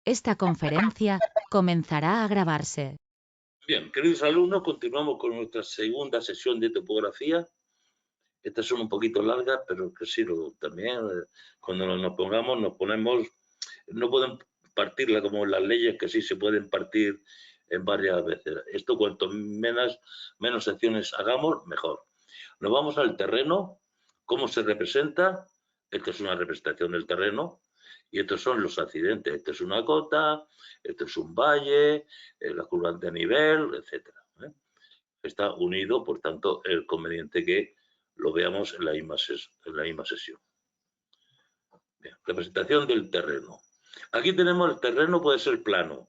Esta conferencia comenzará a grabarse. Bien, queridos alumnos, continuamos con nuestra segunda sesión de topografía. Estas son un poquito largas, pero que sirve también. Cuando nos ponemos, no pueden partirla como las leyes, que sí se pueden partir en varias veces. Esto cuanto menos secciones hagamos, mejor. Nos vamos al terreno. ¿Cómo se representa? Esta es una representación del terreno. Y estos son los accidentes. Esto es una cota, esto es un valle, la curva de nivel, etcétera. Está unido, por tanto, es conveniente que lo veamos en la misma sesión. Bien, representación del terreno. Aquí tenemos el terreno, puede ser plano.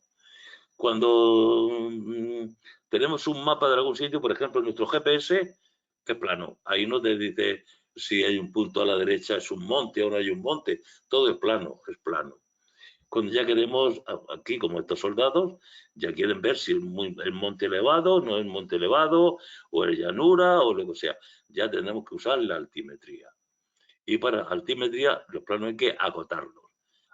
Cuando tenemos un mapa de algún sitio, por ejemplo, nuestro GPS, es plano. Ahí no te dice si hay un punto a la derecha, es un monte o no hay un monte. Todo es plano, es plano. Cuando ya queremos, aquí como estos soldados, ya quieren ver si es monte elevado, no es monte elevado, o es llanura, o lo que sea. Ya tenemos que usar la altimetría. Y para altimetría, los planos hay que acotarlos.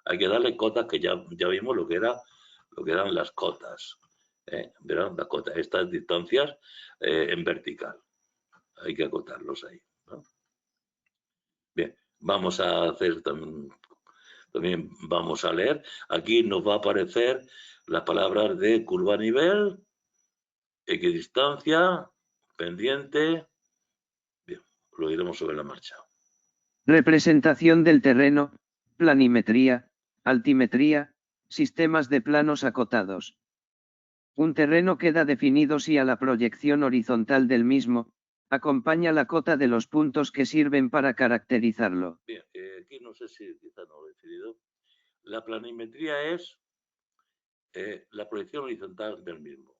Hay que darle cotas, que ya vimos lo que eran las cotas. Verán las cotas, estas distancias en vertical. Hay que acotarlos ahí, ¿no? Bien, vamos a hacer también vamos a leer. Aquí nos va a aparecer las palabras de curva a nivel, equidistancia, pendiente. Bien, lo iremos sobre la marcha. Representación del terreno, planimetría, altimetría, sistemas de planos acotados. Un terreno queda definido si a la proyección horizontal del mismo, acompaña la cota de los puntos que sirven para caracterizarlo. Bien, aquí no sé si quizá no lo he decidido. La planimetría es la proyección horizontal del mismo,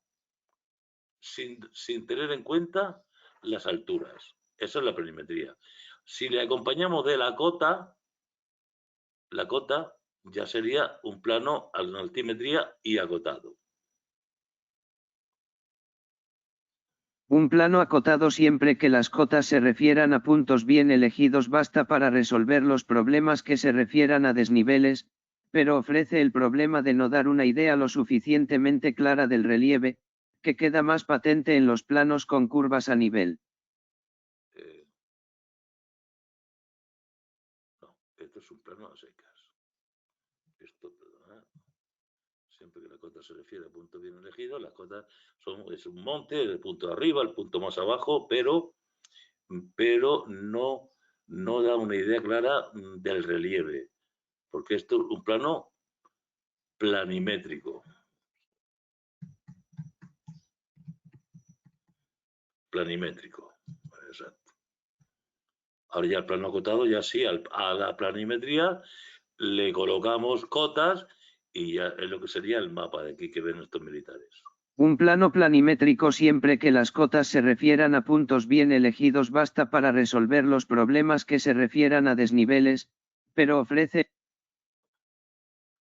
sin tener en cuenta las alturas. Esa es la planimetría. Si le acompañamos de la cota ya sería un plano en altimetría y acotado. Un plano acotado siempre que las cotas se refieran a puntos bien elegidos basta para resolver los problemas que se refieran a desniveles, pero ofrece el problema de no dar una idea lo suficientemente clara del relieve, que queda más patente en los planos con curvas a nivel. No, esto es un plano a secas. Esto, perdona. Siempre que la cota se refiere a punto bien elegido, las cotas es un monte, el punto de arriba, el punto más abajo, pero no da una idea clara del relieve, porque esto es un plano planimétrico. Planimétrico, exacto. Ahora ya el plano acotado, ya sí, a la planimetría le colocamos cotas y ya es lo que sería el mapa de aquí que ven estos militares. Un plano planimétrico siempre que las cotas se refieran a puntos bien elegidos basta para resolver los problemas que se refieran a desniveles, pero ofrece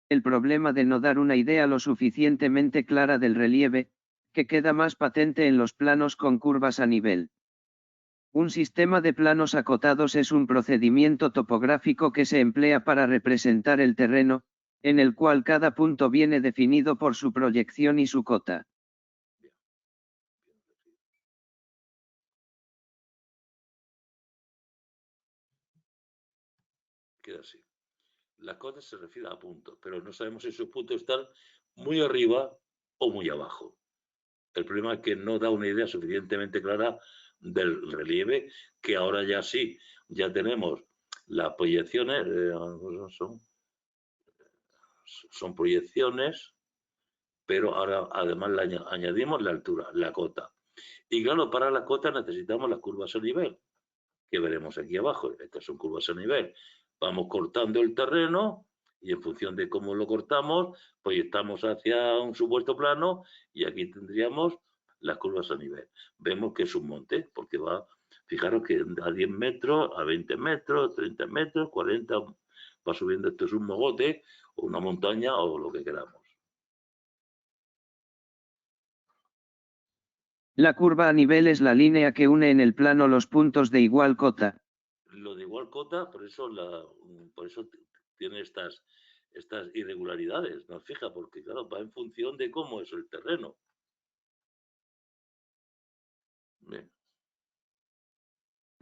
el problema de no dar una idea lo suficientemente clara del relieve, que queda más patente en los planos con curvas a nivel. Un sistema de planos acotados es un procedimiento topográfico que se emplea para representar el terreno, en el cual cada punto viene definido por su proyección y su cota. Queda así. La cota se refiere a puntos, pero no sabemos si esos puntos están muy arriba o muy abajo. El problema es que no da una idea suficientemente clara del relieve, que ahora ya sí, ya tenemos las proyecciones, son proyecciones, pero ahora además le añadimos la altura, la cota. Y claro, para la cota necesitamos las curvas a nivel, que veremos aquí abajo. Estas son curvas a nivel. Vamos cortando el terreno y en función de cómo lo cortamos, proyectamos hacia un supuesto plano y aquí tendríamos las curvas a nivel. Vemos que es un monte, porque va, fijaros que a 10 metros, a 20 metros, 30 metros, 40, va subiendo. Esto es un mogote o una montaña o lo que queramos. La curva a nivel es la línea que une en el plano los puntos de igual cota. Lo de igual cota, por eso tiene estas irregularidades, ¿nos fija? Porque claro, va en función de cómo es el terreno. Bien.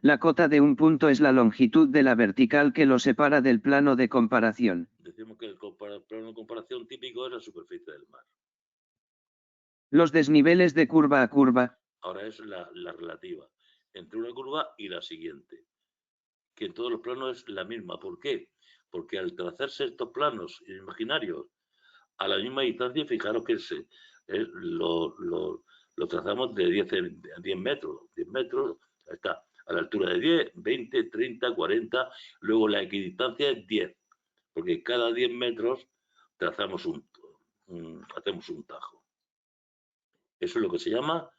La cota de un punto es la longitud de la vertical que lo separa del plano de comparación. Decimos que el plano de comparación típico es la superficie del mar. Los desniveles de curva a curva. Ahora es la relativa entre una curva y la siguiente, que en todos los planos es la misma. ¿Por qué? Porque al trazarse estos planos imaginarios a la misma distancia, fijaros que lo trazamos de 10 metros. 10 metros está a la altura de 10, 20, 30, 40. Luego la equidistancia es 10, porque cada 10 metros trazamos hacemos un tajo. Eso es lo que se llama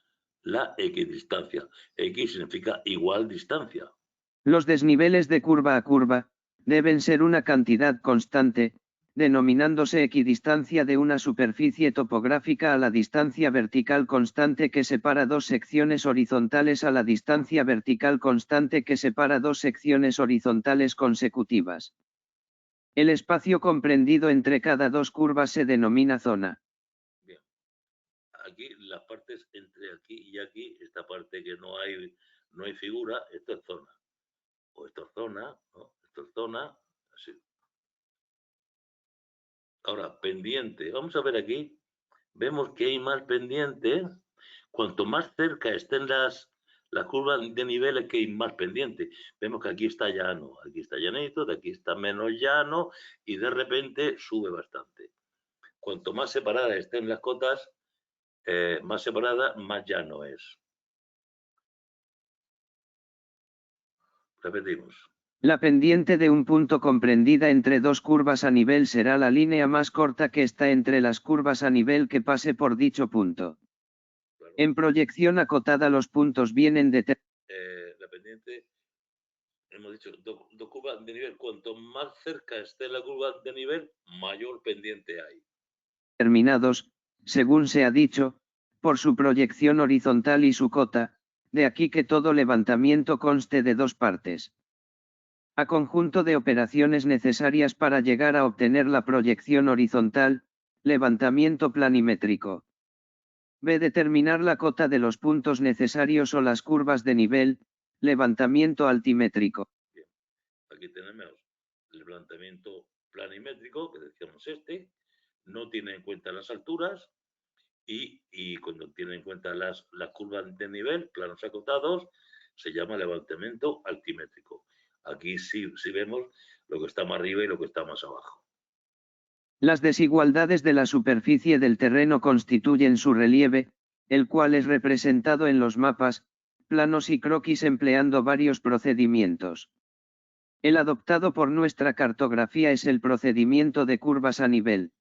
la equidistancia. X significa igual distancia. Los desniveles de curva a curva deben ser una cantidad constante, denominándose equidistancia de una superficie topográfica a la distancia vertical constante que separa dos secciones horizontales a la distancia vertical constante que separa dos secciones horizontales consecutivas. El espacio comprendido entre cada dos curvas se denomina zona. Bien. Aquí las partes entre aquí y aquí, esta parte que no hay figura, esto es zona. O esto es zona, ¿no? Esto es zona, así. Ahora, pendiente. Vamos a ver aquí. Vemos que hay más pendiente. Cuanto más cerca estén las curvas de niveles, que hay más pendiente. Vemos que aquí está llano, aquí está llanito, de aquí está menos llano y de repente sube bastante. Cuanto más separadas estén las cotas, más separada, más llano es. Repetimos. La pendiente de un punto comprendida entre dos curvas a nivel será la línea más corta que está entre las curvas a nivel que pase por dicho punto. Claro. En proyección acotada los puntos vienen de... La pendiente, hemos dicho, dos curvas de nivel. Cuanto más cerca esté la curva de nivel, mayor pendiente hay. Terminados, según se ha dicho, por su proyección horizontal y su cota, de aquí que todo levantamiento conste de dos partes. A conjunto de operaciones necesarias para llegar a obtener la proyección horizontal, levantamiento planimétrico. B. Determinar la cota de los puntos necesarios o las curvas de nivel, levantamiento altimétrico. Bien. Aquí tenemos el levantamiento planimétrico, que decíamos no tiene en cuenta las alturas y cuando tiene en cuenta las curvas de nivel, planos acotados, se llama levantamiento altimétrico. Aquí sí vemos lo que está más arriba y lo que está más abajo. Las desigualdades de la superficie del terreno constituyen su relieve, el cual es representado en los mapas, planos y croquis empleando varios procedimientos. El adoptado por nuestra cartografía es el procedimiento de curvas a nivel.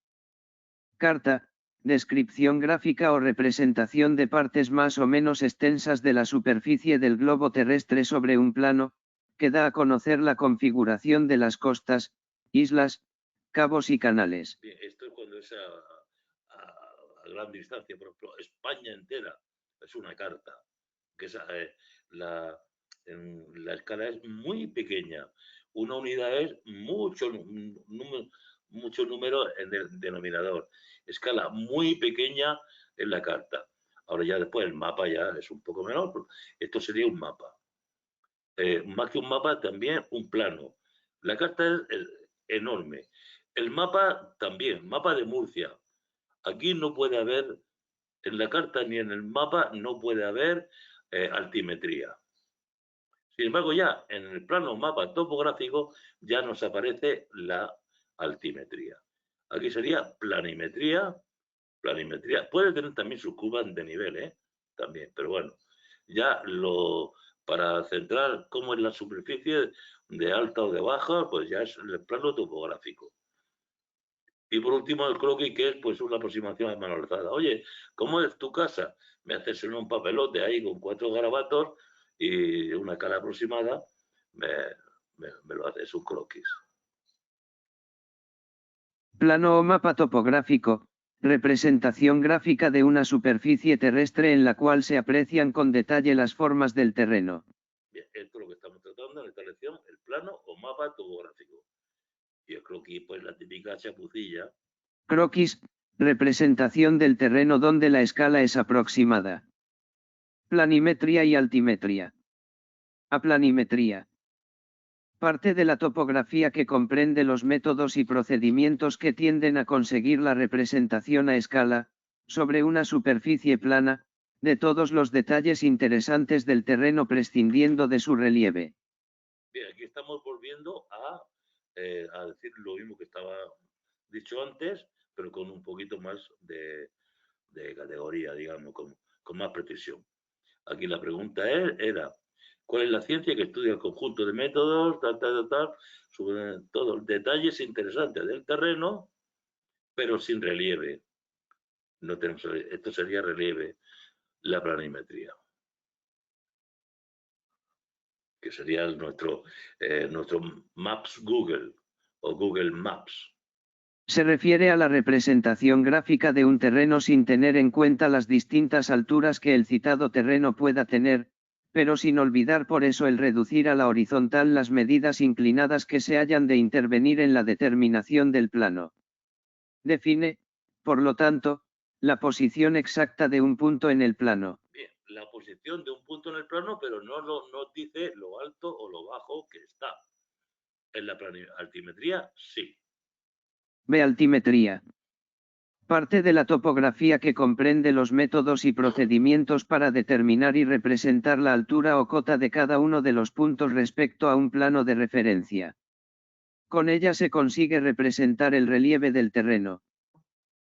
Carta, descripción gráfica o representación de partes más o menos extensas de la superficie del globo terrestre sobre un plano, que da a conocer la configuración de las costas, islas, cabos y canales. Bien, esto es cuando es a gran distancia. Por ejemplo, España entera es una carta, que la escala es muy pequeña. Una unidad es mucho número en el denominador. Escala muy pequeña en la carta. Ahora ya después el mapa ya es un poco menor. Esto sería un mapa. Más que un mapa, también un plano. La carta es enorme. El mapa también, mapa de Murcia. Aquí no puede haber, en la carta ni en el mapa, no puede haber altimetría. Sin embargo, ya en el plano mapa topográfico ya nos aparece la altimetría. Aquí sería planimetría. Planimetría. Puede tener también sus curvas de nivel, también, pero bueno, ya para centrar cómo es la superficie de alta o de baja, pues ya es el plano topográfico. Y por último, el croquis, que es pues una aproximación a mano alzada. Oye, ¿cómo es tu casa? Me haces en un papelote ahí con 4 garabatos y una cara aproximada, me lo haces un croquis. Plano o mapa topográfico, representación gráfica de una superficie terrestre en la cual se aprecian con detalle las formas del terreno. Bien, esto es lo que estamos tratando en esta lección, el plano o mapa topográfico. Y el croquis, pues la típica chapucilla. Croquis, representación del terreno donde la escala es aproximada. Planimetría y altimetría. Aplanimetría. Parte de la topografía que comprende los métodos y procedimientos que tienden a conseguir la representación a escala, sobre una superficie plana, de todos los detalles interesantes del terreno prescindiendo de su relieve. Bien, aquí estamos volviendo a decir lo mismo que estaba dicho antes, pero con un poquito más de categoría, digamos, con más precisión. Aquí la pregunta era, ¿cuál es la ciencia que estudia el conjunto de métodos, sobre todos los detalles interesantes del terreno, pero sin relieve? No tenemos, esto sería relieve, la planimetría, que sería nuestro Maps Google o Google Maps. Se refiere a la representación gráfica de un terreno sin tener en cuenta las distintas alturas que el citado terreno pueda tener, pero sin olvidar por eso el reducir a la horizontal las medidas inclinadas que se hayan de intervenir en la determinación del plano. Define, por lo tanto, la posición exacta de un punto en el plano. Bien, la posición de un punto en el plano, pero no dice lo alto o lo bajo que está. En la altimetría, sí. B. Altimetría. Parte de la topografía que comprende los métodos y procedimientos para determinar y representar la altura o cota de cada uno de los puntos respecto a un plano de referencia. Con ella se consigue representar el relieve del terreno.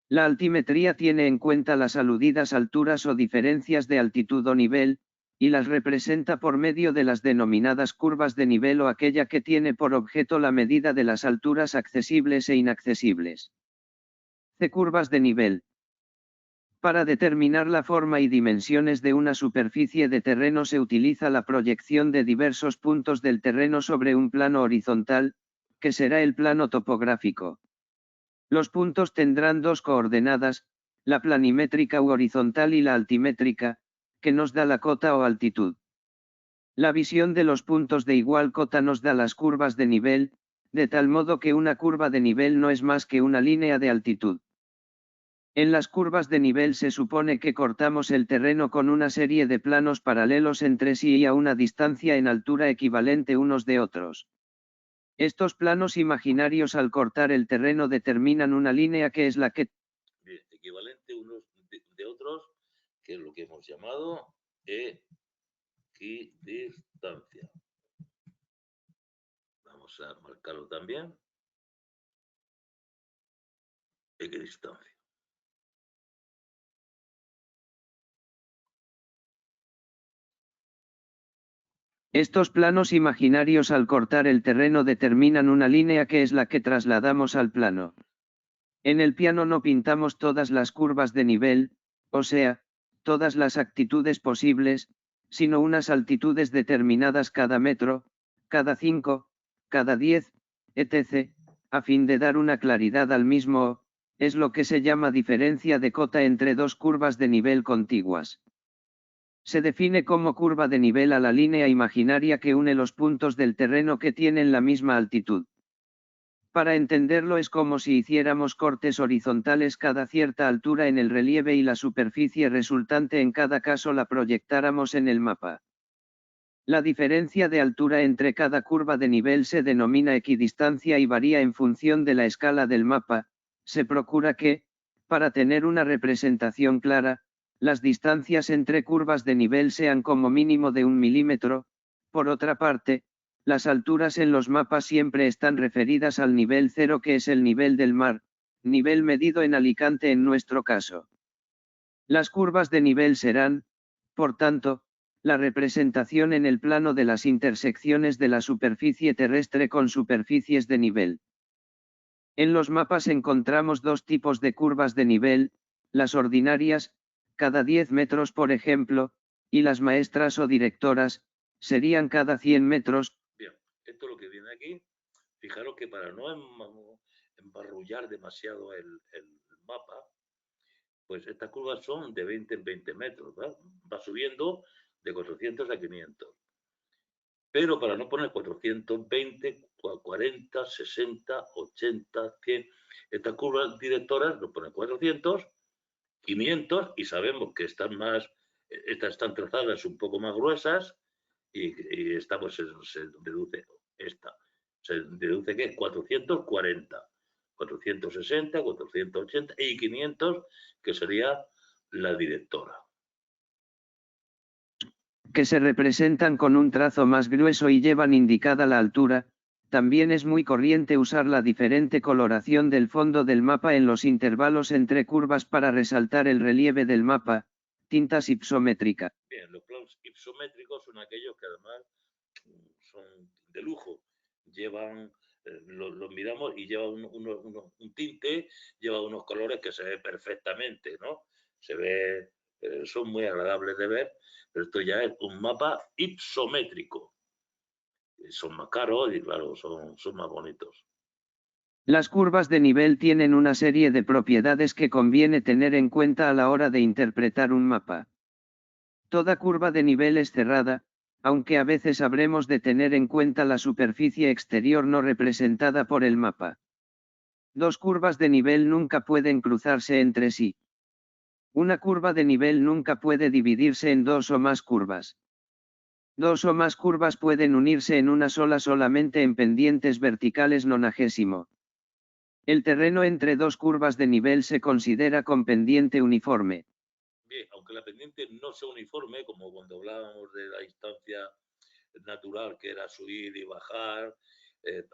La altimetría tiene en cuenta las aludidas alturas o diferencias de altitud o nivel, y las representa por medio de las denominadas curvas de nivel o aquella que tiene por objeto la medida de las alturas accesibles e inaccesibles. C. Curvas de nivel. Para determinar la forma y dimensiones de una superficie de terreno se utiliza la proyección de diversos puntos del terreno sobre un plano horizontal, que será el plano topográfico. Los puntos tendrán dos coordenadas, la planimétrica u horizontal y la altimétrica, que nos da la cota o altitud. La visión de los puntos de igual cota nos da las curvas de nivel, de tal modo que una curva de nivel no es más que una línea de altitud. En las curvas de nivel se supone que cortamos el terreno con una serie de planos paralelos entre sí y a una distancia en altura equivalente unos de otros. Estos planos imaginarios al cortar el terreno determinan una línea que es la que... Bien, equivalente unos de otros, que es lo que hemos llamado equidistancia. Vamos a marcarlo también. Equidistancia. Estos planos imaginarios al cortar el terreno determinan una línea que es la que trasladamos al plano. En el piano no pintamos todas las curvas de nivel, o sea, todas las actitudes posibles, sino unas altitudes determinadas cada metro, cada 5, cada 10, etc., a fin de dar una claridad al mismo, es lo que se llama diferencia de cota entre dos curvas de nivel contiguas. Se define como curva de nivel a la línea imaginaria que une los puntos del terreno que tienen la misma altitud. Para entenderlo es como si hiciéramos cortes horizontales cada cierta altura en el relieve y la superficie resultante en cada caso la proyectáramos en el mapa. La diferencia de altura entre cada curva de nivel se denomina equidistancia y varía en función de la escala del mapa. Se procura que, para tener una representación clara, las distancias entre curvas de nivel sean como mínimo de 1 milímetro. Por otra parte, las alturas en los mapas siempre están referidas al nivel cero, que es el nivel del mar, nivel medido en Alicante en nuestro caso. Las curvas de nivel serán, por tanto, la representación en el plano de las intersecciones de la superficie terrestre con superficies de nivel. En los mapas encontramos dos tipos de curvas de nivel, las ordinarias, cada 10 metros por ejemplo, y las maestras o directoras, serían cada 100 metros. Bien, esto es lo que viene aquí. Fijaros que para no embarrullar demasiado el mapa, pues estas curvas son de 20 en 20 metros, ¿verdad? Va subiendo de 400 a 500. pero para no poner 420, 40, 60, 80, 100, estas curvas directoras nos ponen 400, 500 y sabemos que estas están trazadas un poco más gruesas y esta pues se deduce esta. Se deduce que es 440, 460, 480 y 500, que sería la directora. Que se representan con un trazo más grueso y llevan indicada la altura. También es muy corriente usar la diferente coloración del fondo del mapa en los intervalos entre curvas para resaltar el relieve del mapa, tintas ipsométrica. Bien, los planos ipsométricos son aquellos que además son de lujo. Llevan, los miramos y lleva un tinte, lleva unos colores que se ve perfectamente, ¿no? Se ve, son muy agradables de ver, pero esto ya es un mapa ipsométrico. Son más caros y claro, son más bonitos. Las curvas de nivel tienen una serie de propiedades que conviene tener en cuenta a la hora de interpretar un mapa. Toda curva de nivel es cerrada, aunque a veces habremos de tener en cuenta la superficie exterior no representada por el mapa. Dos curvas de nivel nunca pueden cruzarse entre sí. Una curva de nivel nunca puede dividirse en dos o más curvas. Dos o más curvas pueden unirse en una sola solamente en pendientes verticales nonagésimo. El terreno entre dos curvas de nivel se considera con pendiente uniforme. Bien, aunque la pendiente no sea uniforme, como cuando hablábamos de la distancia natural que era subir y bajar,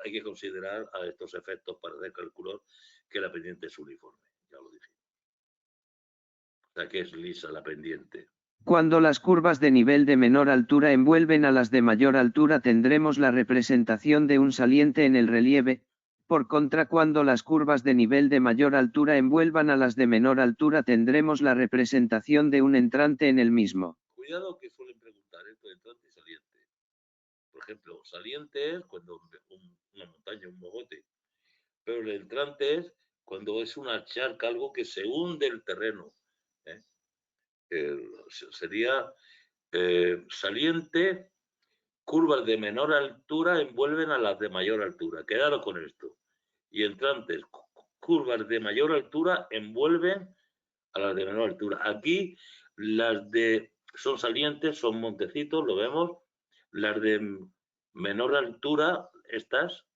hay que considerar a estos efectos para hacer cálculos que la pendiente es uniforme, ya lo dije. O sea que es lisa la pendiente. Cuando las curvas de nivel de menor altura envuelven a las de mayor altura tendremos la representación de un saliente en el relieve. Por contra, cuando las curvas de nivel de mayor altura envuelvan a las de menor altura tendremos la representación de un entrante en el mismo. Cuidado que suelen preguntar esto de entrante y saliente. Por ejemplo, saliente es cuando una montaña, un mogote, pero el entrante es cuando es una charca, algo que se hunde el terreno. ¿eh? Sería saliente, curvas de menor altura envuelven a las de mayor altura. Quedaros con esto. Y entrantes, curvas de mayor altura envuelven a las de menor altura. Aquí las de son salientes, son montecitos, lo vemos. Las de menor altura, estas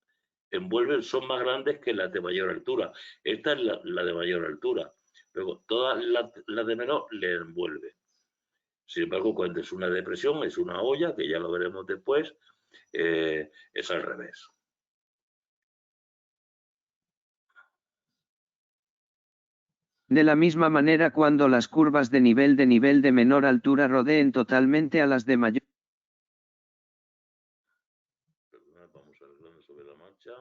envuelven, son más grandes que las de mayor altura. Esta es la de mayor altura. Luego, todas las de menor le envuelven. Sin embargo, cuando es una depresión, es una olla, que ya lo veremos después, es al revés. De la misma manera, cuando las curvas de nivel de menor altura rodeen totalmente a las de mayor. Perdona, vamos arreglando sobre la marcha.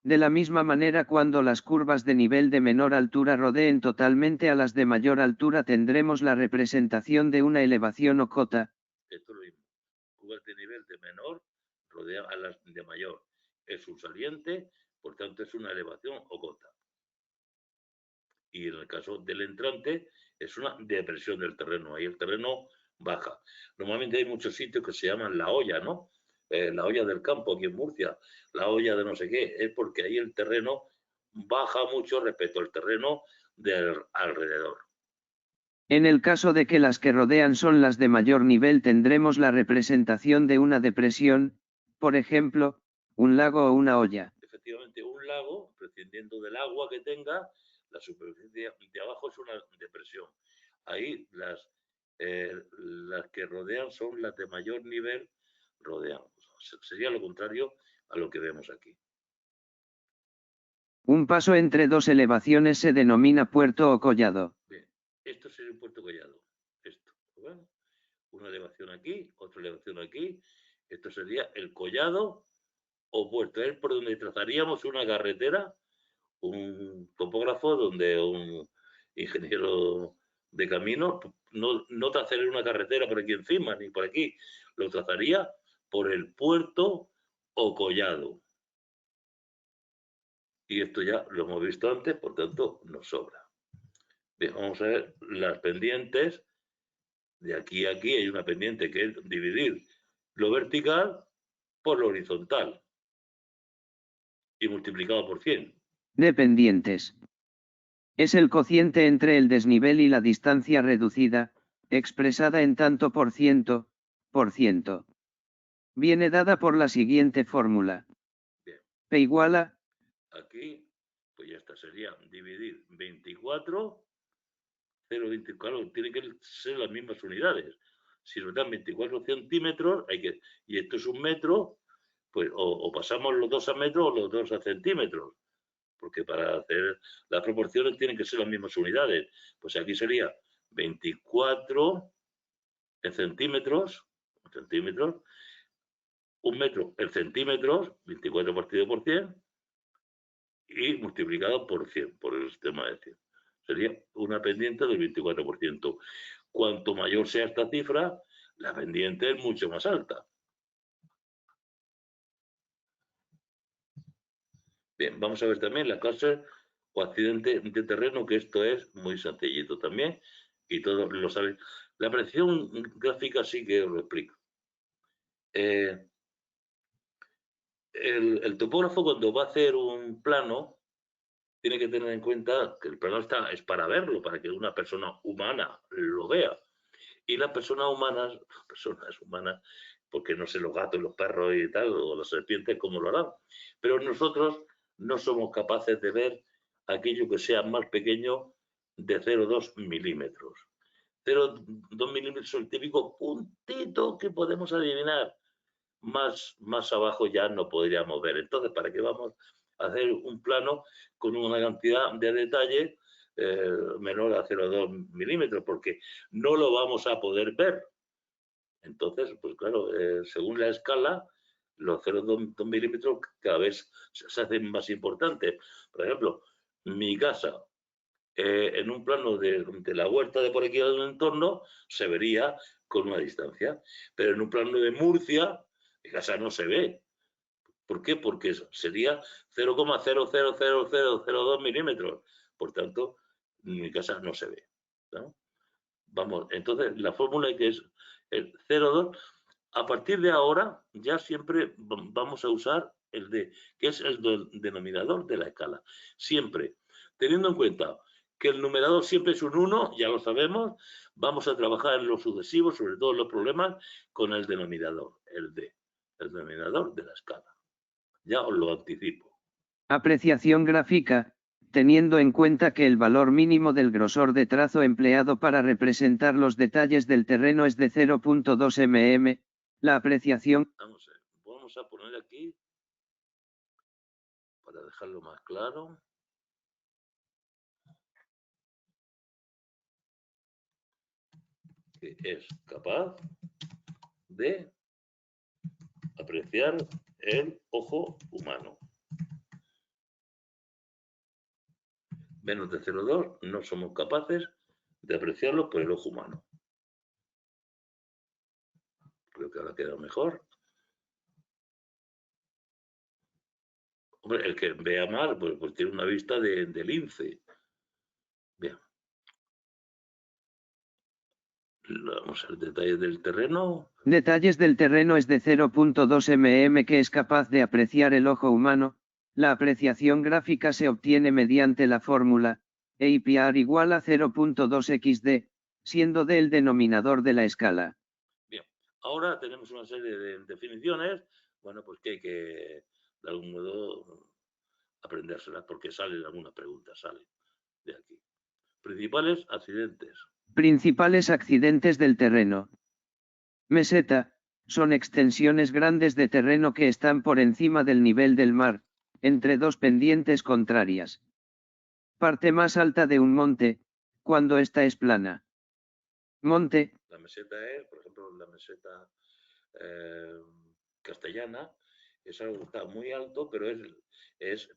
De la misma manera, cuando las curvas de nivel de menor altura rodeen totalmente a las de mayor altura tendremos la representación de una elevación o cota. Esto es lo mismo. Curvas de nivel de menor rodean a las de mayor. Es un saliente, por tanto es una elevación o cota. Y en el caso del entrante es una depresión del terreno. Ahí el terreno baja. Normalmente hay muchos sitios que se llaman la olla, ¿no? La olla del campo aquí en Murcia, la olla de no sé qué, es porque ahí el terreno baja mucho respecto al terreno del alrededor. En el caso de que las que rodean son las de mayor nivel tendremos la representación de una depresión, por ejemplo, un lago o una olla. Efectivamente, un lago, prescindiendo del agua que tenga, la superficie de abajo es una depresión. Ahí las que rodean son las de mayor nivel rodean. Sería lo contrario a lo que vemos aquí. Un paso entre dos elevaciones se denomina puerto o collado. Bien, esto sería un puerto collado. Esto, ¿bueno? Una elevación aquí, otra elevación aquí. Esto sería el collado o puerto. Es por donde trazaríamos una carretera, un topógrafo donde un ingeniero de camino no trazaría una carretera por aquí encima ni por aquí, lo trazaría por el puerto o collado. Y esto ya lo hemos visto antes, por tanto nos sobra. Bien, vamos a ver las pendientes. De aquí a aquí hay una pendiente que es dividir lo vertical por lo horizontal y multiplicado por 100. De pendientes. Es el cociente entre el desnivel y la distancia reducida, expresada en tanto por ciento. Viene dada por la siguiente fórmula. Bien. P igual a... Aquí, pues ya está, sería dividir 24, 0,24, claro, tienen que ser las mismas unidades. Si nos dan 24 centímetros, y esto es un metro, pues o pasamos los 2 a metros o los 2 a centímetros, porque para hacer las proporciones tienen que ser las mismas unidades. Pues aquí sería 24 en centímetros, un metro en centímetros, 24 partido por 100, y multiplicado por 100, por el sistema de 100. Sería una pendiente del 24%. Cuanto mayor sea esta cifra, la pendiente es mucho más alta. Bien, vamos a ver también la clase o accidente de terreno, que esto es muy sencillito también, y todos lo saben. La apreciación gráfica sí que os lo explico. El topógrafo, cuando va a hacer un plano, tiene que tener en cuenta que el plano es para verlo, para que una persona humana lo vea. Y las personas humanas, porque no sé los gatos, los perros y tal, o las serpientes, cómo lo harán. Pero nosotros no somos capaces de ver aquello que sea más pequeño de 0,2 milímetros. 0,2 milímetros es el típico puntito que podemos adivinar. Más abajo ya no podríamos ver. Entonces, ¿para qué vamos a hacer un plano con una cantidad de detalle menor a 0,2 milímetros? Porque no lo vamos a poder ver. Entonces, pues claro, según la escala, los 0,2 milímetros cada vez se hacen más importantes. Por ejemplo, mi casa, en un plano de la huerta de por aquí del entorno, se vería con una distancia. Pero en un plano de Murcia, mi casa no se ve. ¿Por qué? Porque sería 0,00002 milímetros. Por tanto, mi casa no se ve, ¿no? Vamos, entonces la fórmula que es el 0,2. A partir de ahora ya siempre vamos a usar el D, que es el denominador de la escala. Siempre, teniendo en cuenta que el numerador siempre es un 1, ya lo sabemos, vamos a trabajar en los sucesivos, sobre todo en los problemas, con el denominador, el D, el denominador de la escala. Ya os lo anticipo. Apreciación gráfica, teniendo en cuenta que el valor mínimo del grosor de trazo empleado para representar los detalles del terreno es de 0.2 mm, la apreciación... Vamos a poner aquí, para dejarlo más claro, que es capaz de apreciar el ojo humano. Menos de 0,2 no somos capaces de apreciarlo por el ojo humano. Creo que ahora queda mejor. Hombre, el que vea mal, pues tiene una vista de lince. Bien. Vamos al detalle del terreno. Detalles del terreno es de 0.2 mm que es capaz de apreciar el ojo humano. La apreciación gráfica se obtiene mediante la fórmula, APR igual a 0.2 XD, siendo D el denominador de la escala. Bien, ahora tenemos una serie de definiciones, bueno, pues que hay que, de algún modo, aprendérselas, porque salen algunas preguntas, salen de aquí. Principales accidentes. Principales accidentes del terreno. Meseta, son extensiones grandes de terreno que están por encima del nivel del mar, entre dos pendientes contrarias. Parte más alta de un monte, cuando ésta es plana. Monte. La meseta es, por ejemplo, la meseta castellana, es algo que está muy alto, pero es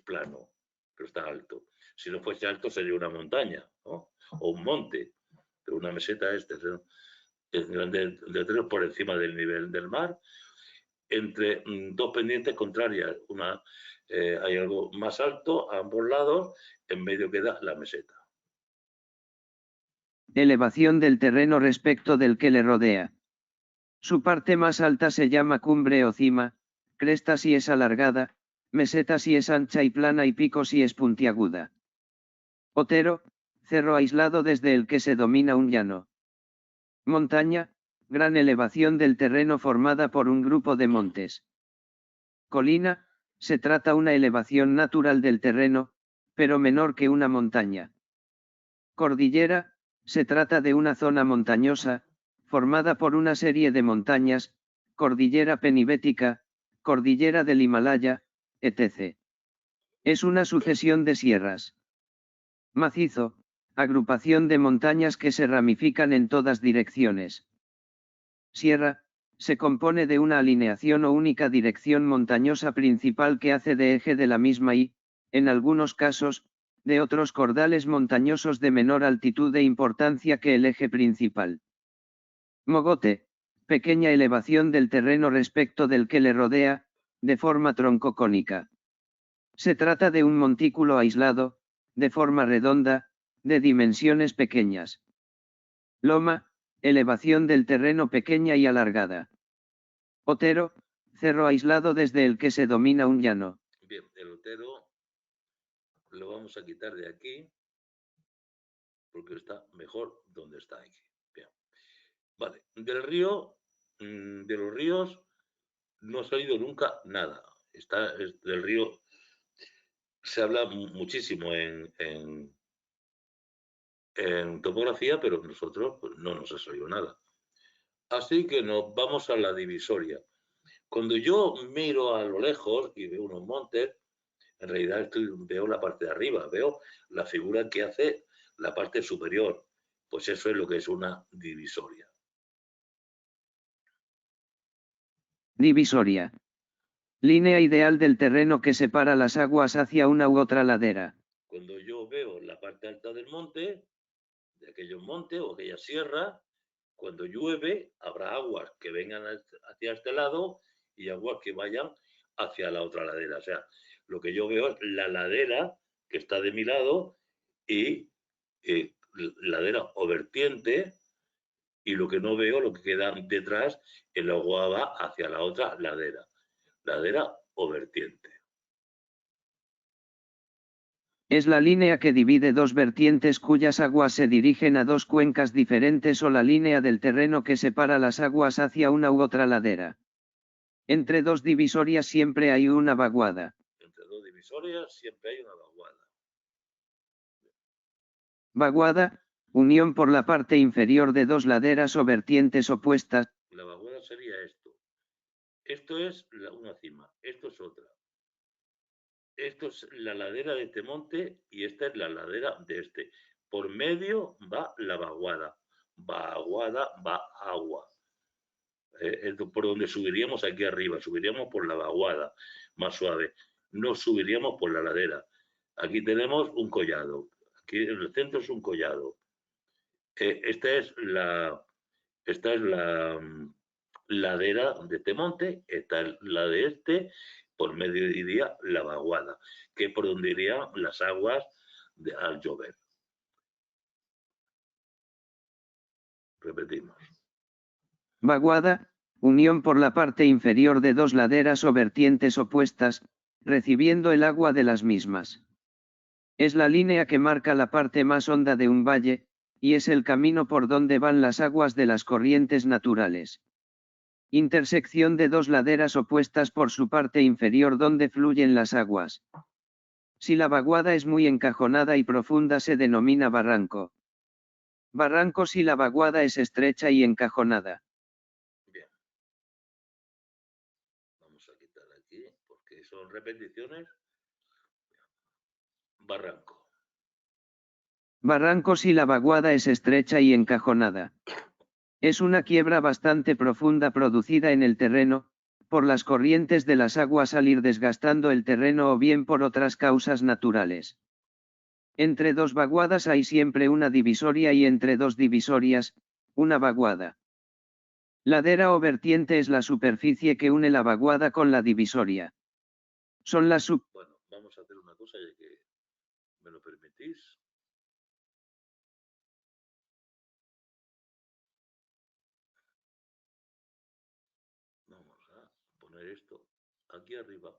plano, pero está alto. Si no fuese alto sería una montaña, ¿no? O un monte, pero una meseta es grande de terreno por encima del nivel del mar. entre dos pendientes contrarias. Hay algo más alto a ambos lados, en medio queda la meseta. Elevación del terreno respecto del que le rodea. Su parte más alta se llama cumbre o cima, cresta si es alargada, meseta si es ancha y plana y pico si es puntiaguda. Otero, cerro aislado desde el que se domina un llano. Montaña, gran elevación del terreno formada por un grupo de montes. Colina, se trata una elevación natural del terreno, pero menor que una montaña. Cordillera, se trata de una zona montañosa, formada por una serie de montañas, cordillera penibética, cordillera del Himalaya, etc. Es una sucesión de sierras. Macizo, agrupación de montañas que se ramifican en todas direcciones. Sierra, se compone de una alineación o única dirección montañosa principal que hace de eje de la misma y, en algunos casos, de otros cordales montañosos de menor altitud e importancia que el eje principal. Mogote, pequeña elevación del terreno respecto del que le rodea, de forma troncocónica. Se trata de un montículo aislado, de forma redonda, de dimensiones pequeñas. Loma, elevación del terreno pequeña y alargada. Otero, cerro aislado desde el que se domina un llano. Bien, el otero lo vamos a quitar de aquí, porque está mejor donde está aquí. Bien. Vale, del río, de los ríos, no ha salido nunca nada. Del río se habla muchísimo en topografía, pero nosotros pues, no nos ha salido nada. Así que nos vamos a la divisoria. Cuando yo miro a lo lejos y veo unos montes, en realidad veo la parte de arriba, veo la figura que hace la parte superior. Pues eso es lo que es una divisoria. Divisoria. Línea ideal del terreno que separa las aguas hacia una u otra ladera. Cuando yo veo la parte alta del monte, de aquellos montes o aquella sierra, cuando llueve habrá aguas que vengan hacia este lado y aguas que vayan hacia la otra ladera. O sea, lo que yo veo es la ladera que está de mi lado y ladera o vertiente, y lo que no veo, lo que queda detrás, el agua va hacia la otra ladera o vertiente. Es la línea que divide dos vertientes cuyas aguas se dirigen a dos cuencas diferentes o la línea del terreno que separa las aguas hacia una u otra ladera. Entre dos divisorias siempre hay una vaguada. Entre dos divisorias siempre hay una vaguada. Vaguada, unión por la parte inferior de dos laderas o vertientes opuestas. La vaguada sería esto. Esto es una cima, esto es otra. Esto es la ladera de este monte y esta es la ladera de este. Por medio va la vaguada. Vaguada va agua. Por donde subiríamos aquí arriba. Subiríamos por la vaguada, más suave. No subiríamos por la ladera. Aquí tenemos un collado. Aquí en el centro es un collado. Esta es la ladera de este monte. Esta es la de este. Por medio iría la vaguada, que es por donde irían las aguas al llover. Repetimos. Vaguada, unión por la parte inferior de dos laderas o vertientes opuestas, recibiendo el agua de las mismas. Es la línea que marca la parte más honda de un valle, y es el camino por donde van las aguas de las corrientes naturales. Intersección de dos laderas opuestas por su parte inferior donde fluyen las aguas. Si la vaguada es muy encajonada y profunda se denomina barranco. Barranco si la vaguada es estrecha y encajonada. Bien. Vamos a quitar aquí porque son repeticiones. Barranco. Barranco si la vaguada es estrecha y encajonada. Es una quiebra bastante profunda producida en el terreno, por las corrientes de las aguas al ir desgastando el terreno o bien por otras causas naturales. Entre dos vaguadas hay siempre una divisoria y entre dos divisorias, una vaguada. Ladera o vertiente es la superficie que une la vaguada con la divisoria. Son las Bueno, vamos a hacer una cosa ya que me lo permitís. Vamos a poner esto aquí arriba,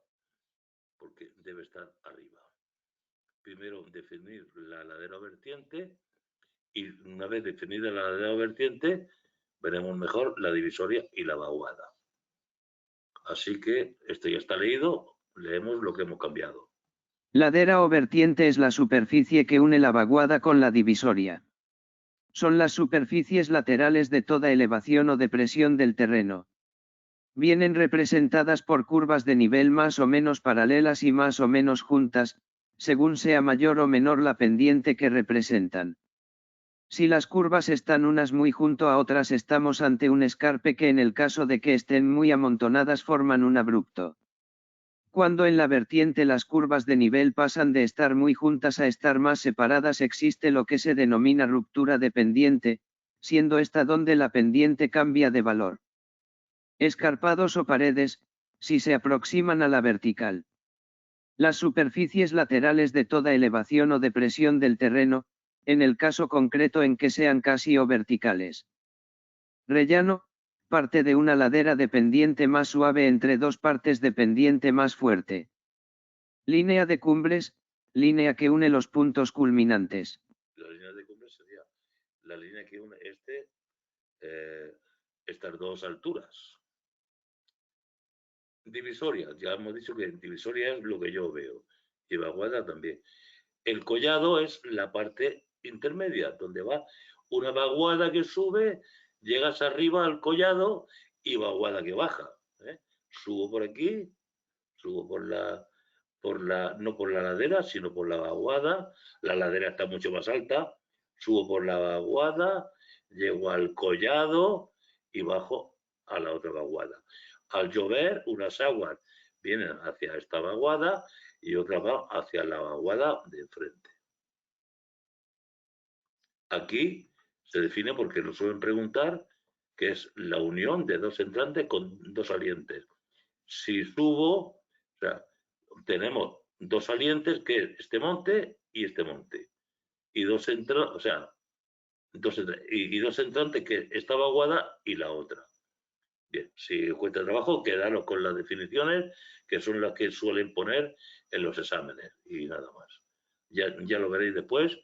porque debe estar arriba. Primero definir la ladera o vertiente, y una vez definida la ladera o vertiente, veremos mejor la divisoria y la vaguada. Así que esto ya está leído, leemos lo que hemos cambiado. Ladera o vertiente es la superficie que une la vaguada con la divisoria. Son las superficies laterales de toda elevación o depresión del terreno. Vienen representadas por curvas de nivel más o menos paralelas y más o menos juntas, según sea mayor o menor la pendiente que representan. Si las curvas están unas muy junto a otras, estamos ante un escarpe que, en el caso de que estén muy amontonadas, forman un abrupto. Cuando en la vertiente las curvas de nivel pasan de estar muy juntas a estar más separadas, existe lo que se denomina ruptura de pendiente, siendo esta donde la pendiente cambia de valor. Escarpados o paredes, si se aproximan a la vertical. Las superficies laterales de toda elevación o depresión del terreno, en el caso concreto en que sean casi o verticales. Rellano, parte de una ladera de pendiente más suave entre dos partes de pendiente más fuerte. Línea de cumbres, línea que une los puntos culminantes. La línea de cumbres sería la línea que une estas dos alturas. Divisoria, ya hemos dicho que divisoria es lo que yo veo, y vaguada también. El collado es la parte intermedia, donde va una vaguada que sube, llegas arriba al collado y vaguada que baja. Subo por aquí, subo no por la ladera, sino por la vaguada. La ladera está mucho más alta, subo por la vaguada, llego al collado y bajo a la otra vaguada. Al llover, unas aguas vienen hacia esta vaguada y otras van hacia la vaguada de enfrente. Aquí se define, porque nos suelen preguntar, que es la unión de dos entrantes con dos salientes. Si subo, o sea, tenemos dos salientes, que es este monte y este monte, y dos entrantes, o sea, dos entrantes, que es esta vaguada y la otra. Bien, si cuesta trabajo, quedaros con las definiciones, que son las que suelen poner en los exámenes, y nada más. Ya lo veréis después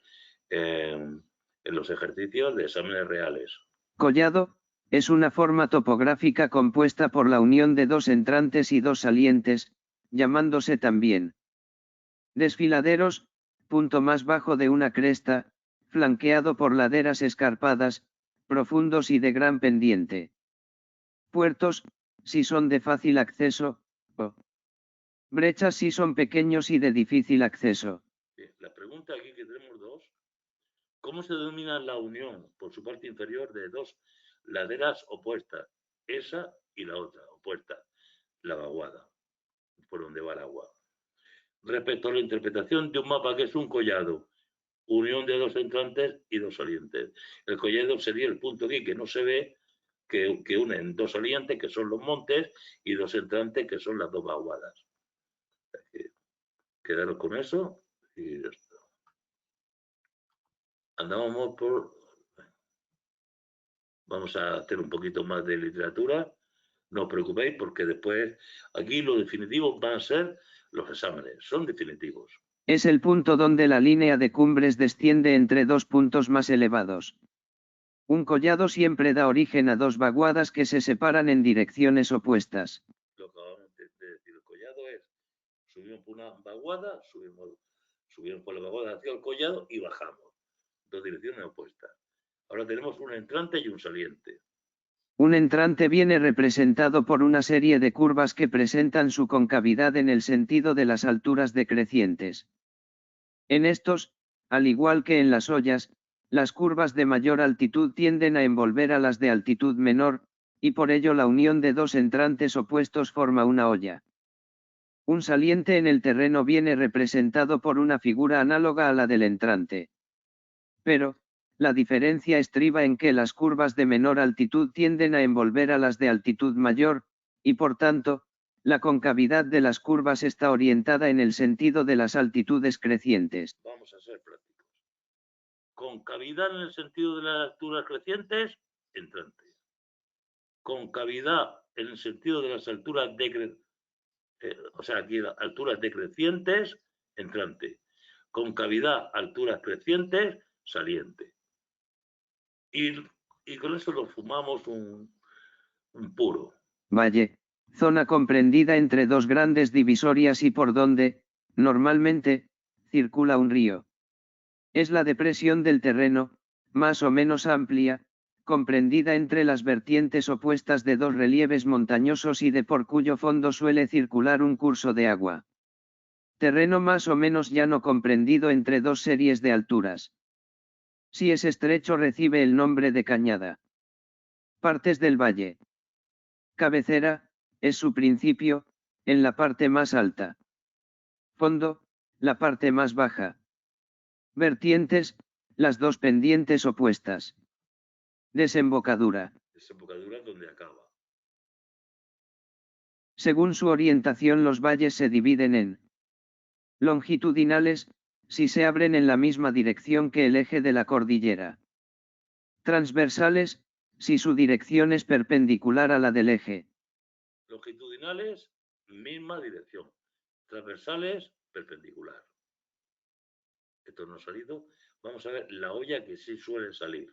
en los ejercicios de exámenes reales. Collado, es una forma topográfica compuesta por la unión de dos entrantes y dos salientes, llamándose también desfiladeros, punto más bajo de una cresta, flanqueado por laderas escarpadas, profundos y de gran pendiente. Puertos, si son de fácil acceso, o brechas si son pequeños y de difícil acceso. Bien, la pregunta aquí, que tenemos dos: ¿cómo se denomina la unión por su parte inferior de dos laderas opuestas? Esa y la otra, opuesta, la vaguada, por donde va el agua. Respecto a la interpretación de un mapa que es un collado, unión de dos entrantes y dos salientes. El collado sería el punto aquí que no se ve, que unen dos salientes, que son los montes, y dos entrantes, que son las dos vaguadas. Quedaros con eso y ya está. Andamos por... Vamos a hacer un poquito más de literatura. No os preocupéis, porque después aquí los definitivos van a ser los exámenes. Son definitivos. Es el punto donde la línea de cumbres desciende entre dos puntos más elevados. Un collado siempre da origen a dos vaguadas que se separan en direcciones opuestas. Lo que acabamos de decir, el collado es: subimos por una vaguada, subimos por la vaguada hacia el collado y bajamos. Dos direcciones opuestas. Ahora tenemos un entrante y un saliente. Un entrante viene representado por una serie de curvas que presentan su concavidad en el sentido de las alturas decrecientes. En estos, al igual que en las ollas, las curvas de mayor altitud tienden a envolver a las de altitud menor, y por ello la unión de dos entrantes opuestos forma una olla. Un saliente en el terreno viene representado por una figura análoga a la del entrante. Pero, La diferencia estriba en que las curvas de menor altitud tienden a envolver a las de altitud mayor, y por tanto, la concavidad de las curvas está orientada en el sentido de las altitudes crecientes. Vamos a ser prácticos. Concavidad en el sentido de las alturas crecientes, entrante. Concavidad en el sentido de las alturas alturas decrecientes, entrante. Concavidad, alturas crecientes, saliente. Y con eso lo fumamos un puro. Valle, zona comprendida entre dos grandes divisorias y por donde, normalmente, circula un río. Es la depresión del terreno, más o menos amplia, comprendida entre las vertientes opuestas de dos relieves montañosos y de por cuyo fondo suele circular un curso de agua. Terreno más o menos llano comprendido entre dos series de alturas. Si es estrecho recibe el nombre de cañada. Partes del valle. Cabecera, es su principio, en la parte más alta. Fondo, la parte más baja. Vertientes, las dos pendientes opuestas. Desembocadura. Desembocadura donde acaba. Según su orientación los valles se dividen en longitudinales, si se abren en la misma dirección que el eje de la cordillera. Transversales, si su dirección es perpendicular a la del eje. Longitudinales, misma dirección. Transversales, perpendicular. Esto no ha salido. Vamos a ver la olla que sí suele salir,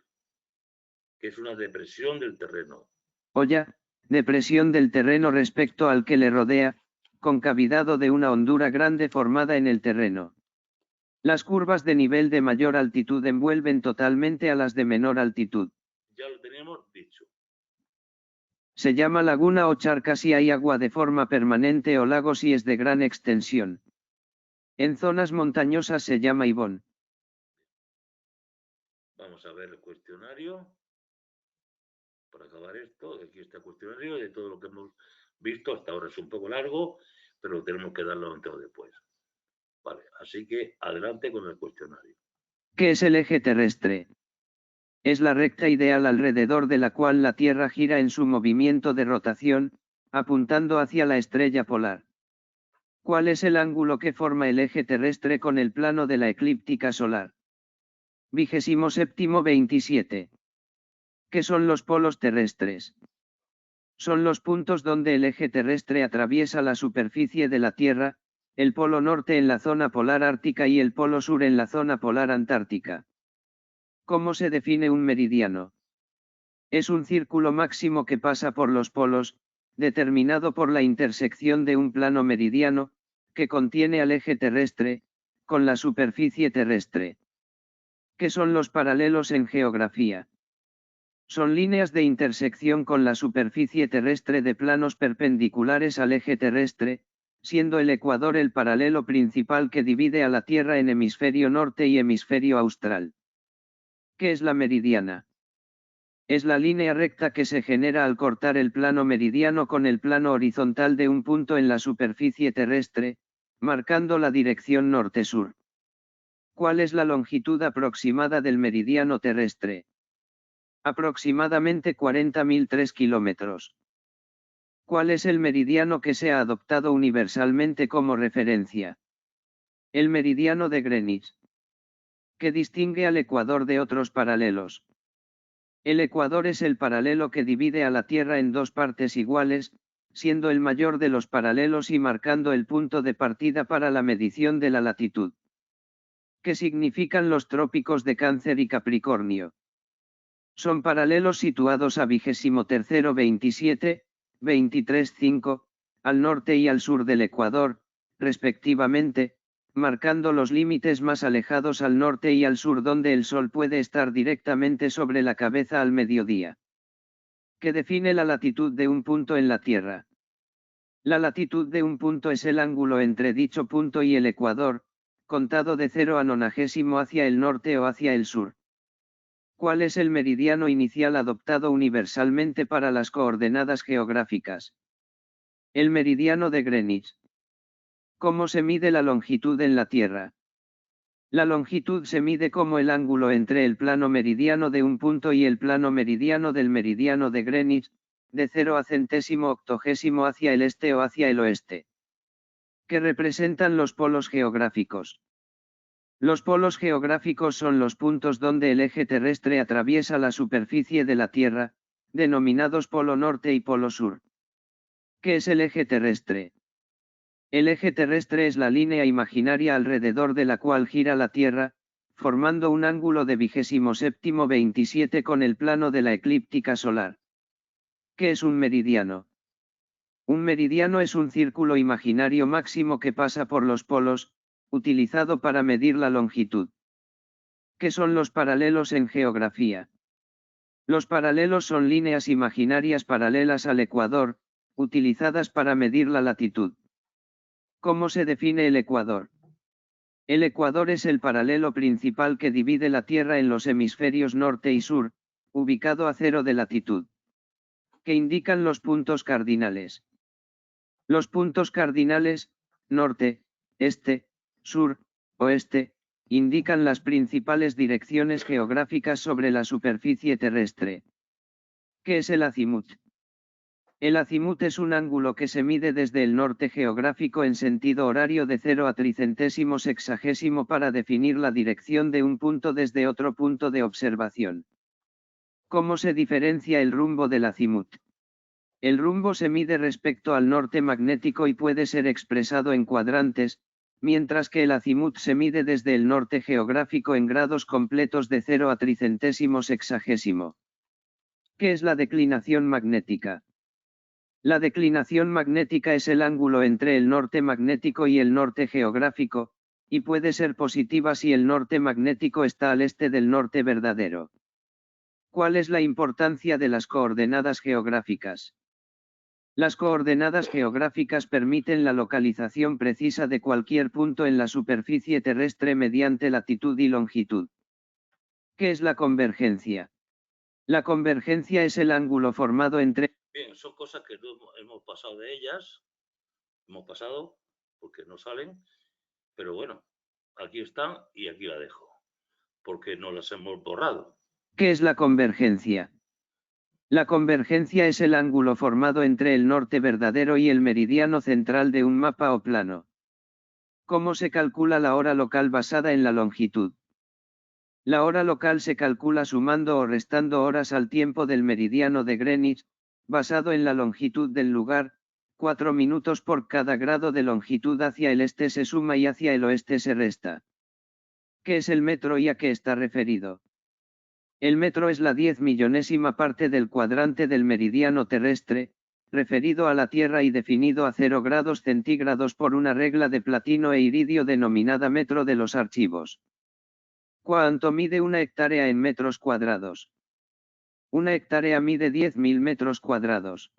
que es una depresión del terreno. Olla, depresión del terreno respecto al que le rodea, concavidad de una hondura grande formada en el terreno. Las curvas de nivel de mayor altitud envuelven totalmente a las de menor altitud. Ya lo teníamos dicho. Se llama laguna o charca si hay agua de forma permanente o lago si es de gran extensión. En zonas montañosas se llama ibón. Vamos a ver el cuestionario. Para acabar esto, aquí está el cuestionario de todo lo que hemos visto. Hasta ahora es un poco largo, pero tenemos que darlo antes o después. Vale, así que adelante con el cuestionario. ¿Qué es el eje terrestre? Es la recta ideal alrededor de la cual la Tierra gira en su movimiento de rotación, apuntando hacia la estrella polar. ¿Cuál es el ángulo que forma el eje terrestre con el plano de la eclíptica solar? 27. ¿Qué son los polos terrestres? Son los puntos donde el eje terrestre atraviesa la superficie de la Tierra, el polo norte en la zona polar ártica y el polo sur en la zona polar antártica. ¿Cómo se define un meridiano? Es un círculo máximo que pasa por los polos, determinado por la intersección de un plano meridiano, que contiene al eje terrestre, con la superficie terrestre. ¿Qué son los paralelos en geografía? Son líneas de intersección con la superficie terrestre de planos perpendiculares al eje terrestre, siendo el ecuador el paralelo principal que divide a la Tierra en hemisferio norte y hemisferio austral. ¿Qué es la meridiana? Es la línea recta que se genera al cortar el plano meridiano con el plano horizontal de un punto en la superficie terrestre, marcando la dirección norte-sur. ¿Cuál es la longitud aproximada del meridiano terrestre? Aproximadamente 40.003 kilómetros. ¿Cuál es el meridiano que se ha adoptado universalmente como referencia? El meridiano de Greenwich. ¿Qué distingue al ecuador de otros paralelos? El ecuador es el paralelo que divide a la Tierra en dos partes iguales, siendo el mayor de los paralelos y marcando el punto de partida para la medición de la latitud. ¿Qué significan los trópicos de Cáncer y Capricornio? Son paralelos situados a 23, 27, 23, 5, al norte y al sur del Ecuador, respectivamente, marcando los límites más alejados al norte y al sur donde el Sol puede estar directamente sobre la cabeza al mediodía. ¿Qué define la latitud de un punto en la Tierra? La latitud de un punto es el ángulo entre dicho punto y el Ecuador, contado de 0 a 90 hacia el norte o hacia el sur. ¿Cuál es el meridiano inicial adoptado universalmente para las coordenadas geográficas? El meridiano de Greenwich. ¿Cómo se mide la longitud en la Tierra? La longitud se mide como el ángulo entre el plano meridiano de un punto y el plano meridiano del meridiano de Greenwich, de 0 a centésimo octogésimo hacia el este o hacia el oeste. Que representan los polos geográficos. Los polos geográficos son los puntos donde el eje terrestre atraviesa la superficie de la Tierra, denominados polo norte y polo sur. ¿Qué es el eje terrestre? El eje terrestre es la línea imaginaria alrededor de la cual gira la Tierra, formando un ángulo de 27 con el plano de la eclíptica solar. ¿Qué es un meridiano? Un meridiano es un círculo imaginario máximo que pasa por los polos, utilizado para medir la longitud. ¿Qué son los paralelos en geografía? Los paralelos son líneas imaginarias paralelas al ecuador, utilizadas para medir la latitud. ¿Cómo se define el ecuador? El ecuador es el paralelo principal que divide la Tierra en los hemisferios norte y sur, ubicado a 0 de latitud. ¿Qué indican los puntos cardinales? Los puntos cardinales, norte, este, sur, oeste, indican las principales direcciones geográficas sobre la superficie terrestre. ¿Qué es el acimut? El acimut es un ángulo que se mide desde el norte geográfico en sentido horario de 0 a tricentésimo sexagésimo para definir la dirección de un punto desde otro punto de observación. ¿Cómo se diferencia el rumbo del acimut? El rumbo se mide respecto al norte magnético y puede ser expresado en cuadrantes, mientras que el acimut se mide desde el norte geográfico en grados completos de 0 a tricentésimo sexagésimo. ¿Qué es la declinación magnética? La declinación magnética es el ángulo entre el norte magnético y el norte geográfico, y puede ser positiva si el norte magnético está al este del norte verdadero. ¿Cuál es la importancia de las coordenadas geográficas? Las coordenadas geográficas permiten la localización precisa de cualquier punto en la superficie terrestre mediante latitud y longitud. ¿Qué es la convergencia? La convergencia es el ángulo formado entre... Bien, son cosas que no hemos pasado de ellas, hemos pasado porque no salen, pero bueno, aquí están y aquí la dejo, porque no las hemos borrado. ¿Qué es la convergencia? La convergencia es el ángulo formado entre el norte verdadero y el meridiano central de un mapa o plano. ¿Cómo se calcula la hora local basada en la longitud? La hora local se calcula sumando o restando horas al tiempo del meridiano de Greenwich, basado en la longitud del lugar, 4 minutos por cada grado de longitud hacia el este se suma y hacia el oeste se resta. ¿Qué es el metro y a qué está referido? El metro es la 10.000.000ª parte del cuadrante del meridiano terrestre, referido a la Tierra y definido a 0 grados centígrados por una regla de platino e iridio denominada metro de los archivos. ¿Cuánto mide una hectárea en metros cuadrados? Una hectárea mide 10.000 metros cuadrados.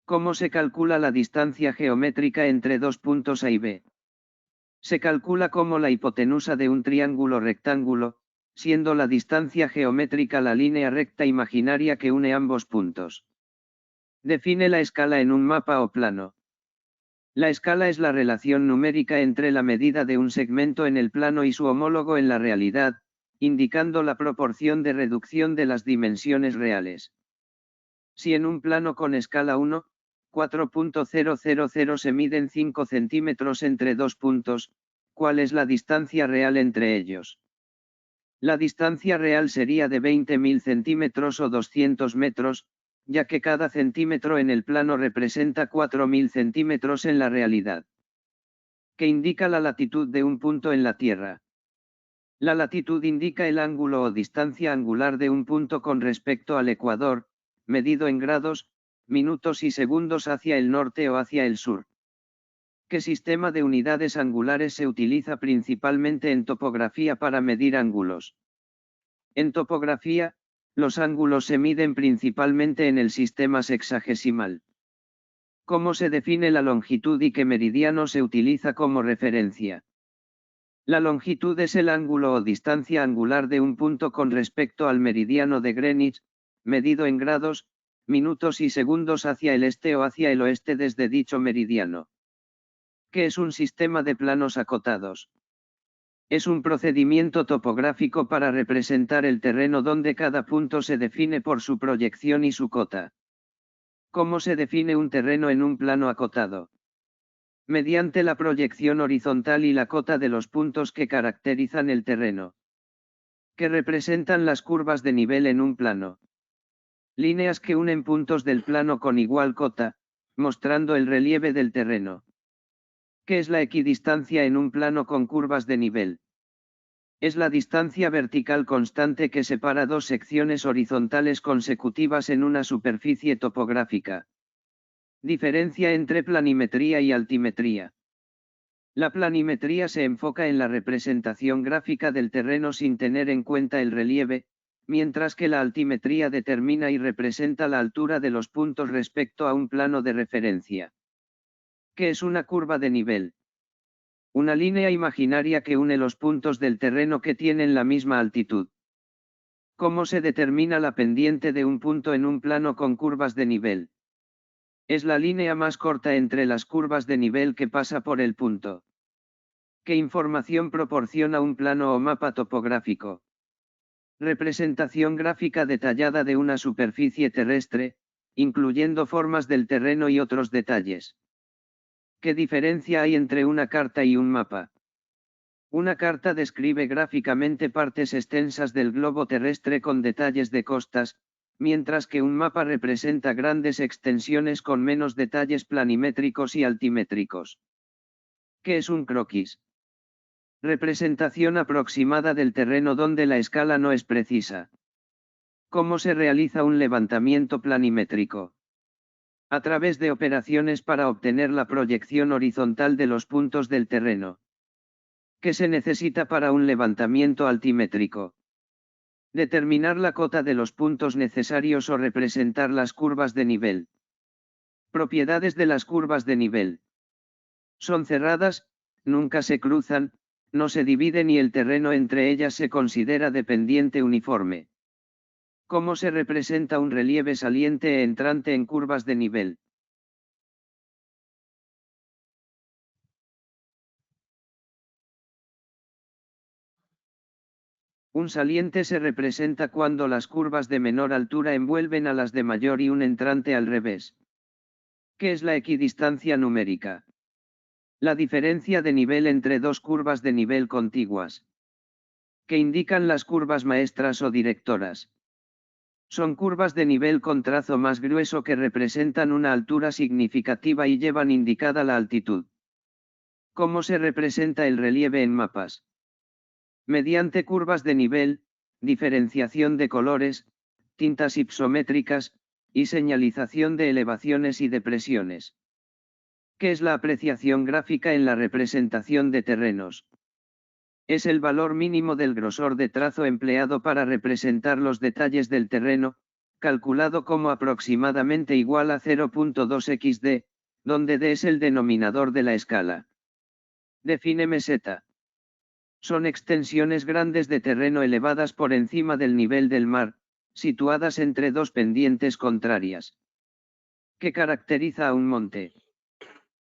¿Cómo se calcula la distancia geométrica entre dos puntos A y B? Se calcula como la hipotenusa de un triángulo rectángulo, siendo la distancia geométrica la línea recta imaginaria que une ambos puntos. Define la escala en un mapa o plano. La escala es la relación numérica entre la medida de un segmento en el plano y su homólogo en la realidad, indicando la proporción de reducción de las dimensiones reales. Si en un plano con escala 1, 4.000 se miden 5 centímetros entre dos puntos, ¿cuál es la distancia real entre ellos? La distancia real sería de 20.000 centímetros o 200 metros, ya que cada centímetro en el plano representa 4.000 centímetros en la realidad. ¿Qué indica la latitud de un punto en la Tierra? La latitud indica el ángulo o distancia angular de un punto con respecto al ecuador, medido en grados, minutos y segundos hacia el norte o hacia el sur. ¿Qué sistema de unidades angulares se utiliza principalmente en topografía para medir ángulos? En topografía, los ángulos se miden principalmente en el sistema sexagesimal. ¿Cómo se define la longitud y qué meridiano se utiliza como referencia? La longitud es el ángulo o distancia angular de un punto con respecto al meridiano de Greenwich, medido en grados, minutos y segundos hacia el este o hacia el oeste desde dicho meridiano. ¿Qué es un sistema de planos acotados? Es un procedimiento topográfico para representar el terreno donde cada punto se define por su proyección y su cota. ¿Cómo se define un terreno en un plano acotado? Mediante la proyección horizontal y la cota de los puntos que caracterizan el terreno. Que representan las curvas de nivel en un plano. Líneas que unen puntos del plano con igual cota, mostrando el relieve del terreno. ¿Qué es la equidistancia en un plano con curvas de nivel? Es la distancia vertical constante que separa dos secciones horizontales consecutivas en una superficie topográfica. Diferencia entre planimetría y altimetría. La planimetría se enfoca en la representación gráfica del terreno sin tener en cuenta el relieve, mientras que la altimetría determina y representa la altura de los puntos respecto a un plano de referencia. ¿Qué es una curva de nivel? Una línea imaginaria que une los puntos del terreno que tienen la misma altitud. ¿Cómo se determina la pendiente de un punto en un plano con curvas de nivel? Es la línea más corta entre las curvas de nivel que pasa por el punto. ¿Qué información proporciona un plano o mapa topográfico? Representación gráfica detallada de una superficie terrestre, incluyendo formas del terreno y otros detalles. ¿Qué diferencia hay entre una carta y un mapa? Una carta describe gráficamente partes extensas del globo terrestre con detalles de costas, mientras que un mapa representa grandes extensiones con menos detalles planimétricos y altimétricos. ¿Qué es un croquis? Representación aproximada del terreno donde la escala no es precisa. ¿Cómo se realiza un levantamiento planimétrico? A través de operaciones para obtener la proyección horizontal de los puntos del terreno. ¿Qué se necesita para un levantamiento altimétrico? Determinar la cota de los puntos necesarios o representar las curvas de nivel. Propiedades de las curvas de nivel. Son cerradas, nunca se cruzan, no se dividen y el terreno entre ellas se considera de pendiente uniforme. ¿Cómo se representa un relieve saliente e entrante en curvas de nivel? Un saliente se representa cuando las curvas de menor altura envuelven a las de mayor y un entrante al revés. ¿Qué es la equidistancia numérica? La diferencia de nivel entre dos curvas de nivel contiguas. ¿Qué indican las curvas maestras o directoras? Son curvas de nivel con trazo más grueso que representan una altura significativa y llevan indicada la altitud. ¿Cómo se representa el relieve en mapas? Mediante curvas de nivel, diferenciación de colores, tintas ipsométricas, y señalización de elevaciones y depresiones. ¿Qué es la apreciación gráfica en la representación de terrenos? Es el valor mínimo del grosor de trazo empleado para representar los detalles del terreno, calculado como aproximadamente igual a 0.2 xd, donde d es el denominador de la escala. Define meseta. Son extensiones grandes de terreno elevadas por encima del nivel del mar, situadas entre dos pendientes contrarias. ¿Qué caracteriza a un monte?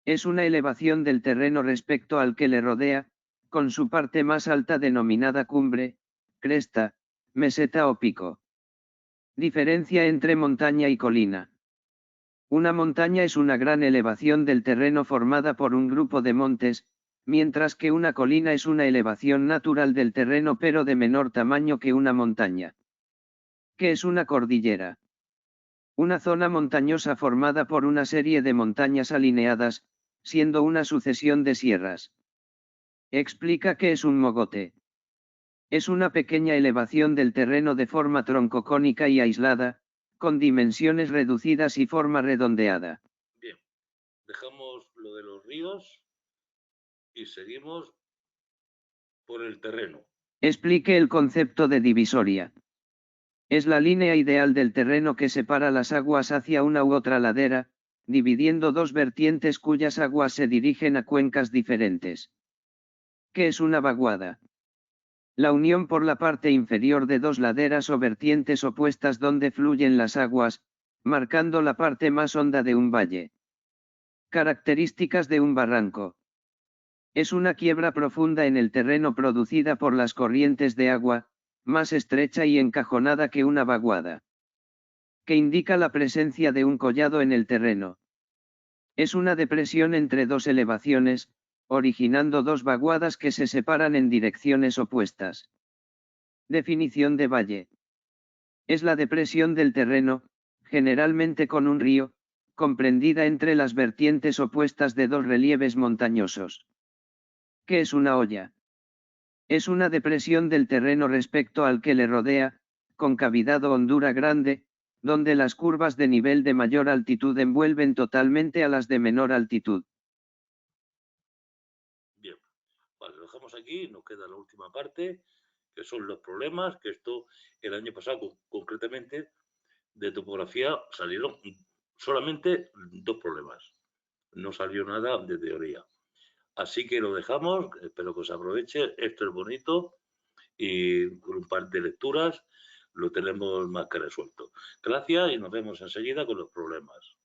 Es una elevación del terreno respecto al que le rodea, con su parte más alta denominada cumbre, cresta, meseta o pico. Diferencia entre montaña y colina. Una montaña es una gran elevación del terreno formada por un grupo de montes, mientras que una colina es una elevación natural del terreno pero de menor tamaño que una montaña. ¿Qué es una cordillera? Una zona montañosa formada por una serie de montañas alineadas, siendo una sucesión de sierras. Explica qué es un mogote. Es una pequeña elevación del terreno de forma troncocónica y aislada, con dimensiones reducidas y forma redondeada. Bien, dejamos lo de los ríos y seguimos por el terreno. Explique el concepto de divisoria. Es la línea ideal del terreno que separa las aguas hacia una u otra ladera, dividiendo dos vertientes cuyas aguas se dirigen a cuencas diferentes. ¿Qué es una vaguada? La unión por la parte inferior de dos laderas o vertientes opuestas donde fluyen las aguas, marcando la parte más honda de un valle. Características de un barranco. Es una quiebra profunda en el terreno producida por las corrientes de agua, más estrecha y encajonada que una vaguada, que indica la presencia de un collado en el terreno. Es una depresión entre dos elevaciones, originando dos vaguadas que se separan en direcciones opuestas. Definición de valle. Es la depresión del terreno, generalmente con un río, comprendida entre las vertientes opuestas de dos relieves montañosos. ¿Qué es una hoya? Es una depresión del terreno respecto al que le rodea, con cavidad o hondura grande, donde las curvas de nivel de mayor altitud envuelven totalmente a las de menor altitud. Bien, vale, lo dejamos aquí, nos queda la última parte, que son los problemas, que esto el año pasado concretamente de topografía salieron solamente 2 problemas, no salió nada de teoría. Así que lo dejamos, espero que os aproveche, esto es bonito y con un par de lecturas lo tenemos más que resuelto. Gracias y nos vemos enseguida con los problemas.